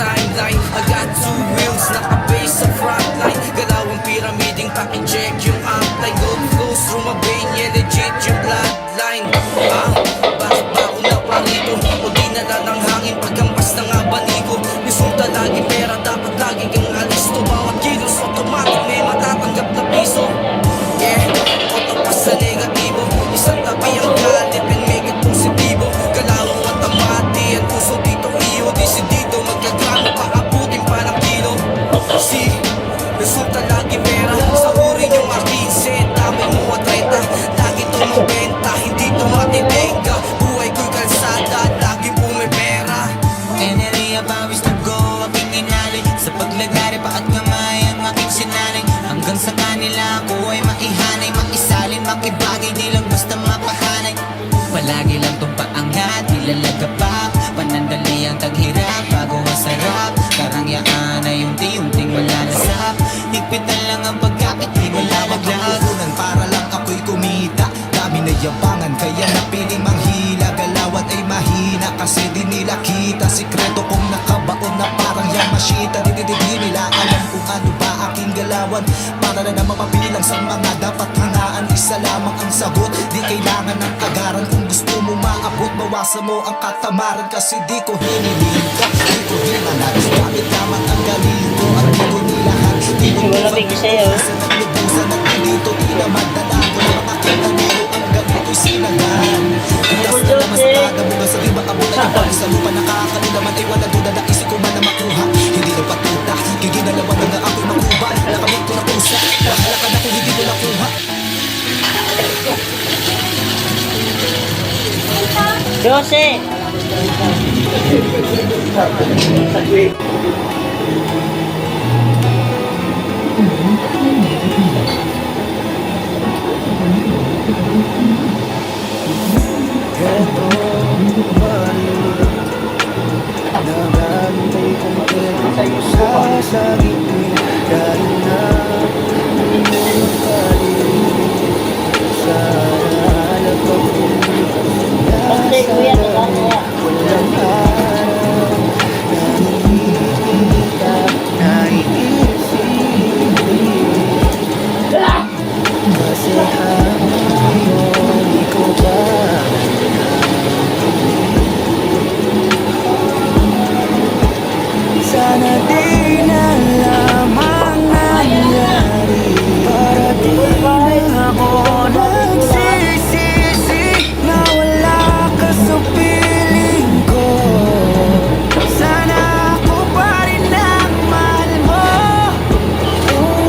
timeline. I got two wheels, nakabase sa frontline. Galawang pyramiding paki-check yung upline. Gold flows through my vein, yeah legit yung bloodline. Bakit ba ako naparito? O di nalalang hangin pagkampas ng abanigo. Resulta lagi pera, dapat lagi kang alisto. Bawat kilos automatic may matatanggap na piso. Yeah, otopas sa negatibo. Isang tabi ang galit and make it positibo. Galawang matamati, ang puso dito iyo. Desidido, magkagrano pa abutin parang kilo. See, resulta lagi pera. Sahurin yung artise, dami mo at renta. Lagi to magbenta, hindi to matitenga. Buhay ko'y kalsada, laging pumipera. Enerhiya pawis na go, aking inalay. Sa paglagari pa at kamay ang aking sinalay. Hanggang sa kanila ako ay maihanay, maisalin, makibagay, di lang basta mapahanay. Palagi lang tong paangat, nilalagapak. Panandali ang taghirap, bago masarap. Karangyaan ay unti-unting malalasap. Higpitan lang ang pagkapit, di malalaglag. Para lang ako'y kumita, dami na yabangan, kaya napiling manghila. Galawat ay mahina, kasi di nila kita. Sikreto kong nakabaon na parang Yamashita. Di nila alam kung ano ba aking galawan. Para na naman mabilang sa mga dapat hangaan. Isa lamang ang sagot, di kailangan ng agaran. Kung gusto mo maabot, bawasan mo ang katamaran. Kasi di ko hiniling ka, di ko hinalat. Gamit lamang ang galing ko at di ko nilahat. Di ko sa naglubusan at dito di na magdala ko na makakita nero. Ang galing ko'y sinagan. Itas na naman sa kada bunga sa riba abutan ng pag sa lupa. Nakakalilaman ay wala duda na isip ko man na makuha. Hindi na patuta, giginalawan na nga ako'y makuba. Nakamit ko na pusa, bahala ka na kung hindi ko nakuha. Jose! Nagantay kong pero sasagit mo dahil na sa hanap ako walang araw na hindi ka naiisipin kasi hanggang ngayon ikaw ba sana di na lamang nangyari para di na ako nagsisisi na wala ka sa piling ko. Sana ako pa rin ang mahal mo,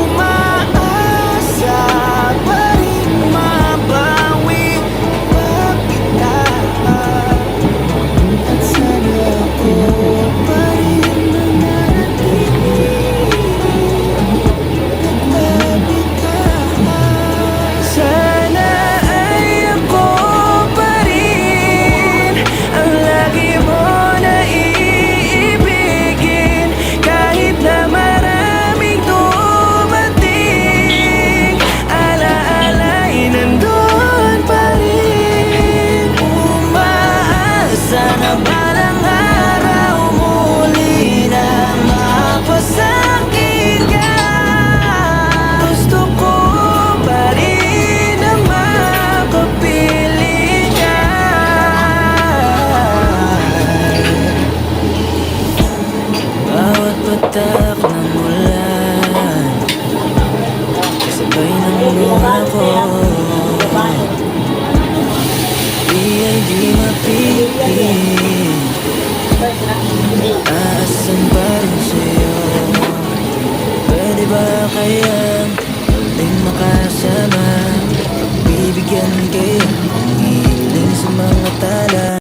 umaasa pa rin mabawi pa kita. At sana ako pa rin sana ay ako pa rin ang lagi mo na iibigin. Kahit na maraming dumating, alaala ay nandun pa rin. Umaasa na balang araw muli na mapasakit ka. Gusto ko pa rin na makapiling ka. Bawat patak ng ulan, kasabay ng luha ko. Di ay di mapipin, aasan pa rin sa'yo. Pwede ba kayang muling makasama? Bibigyan kayo ng hiling sa mga tala.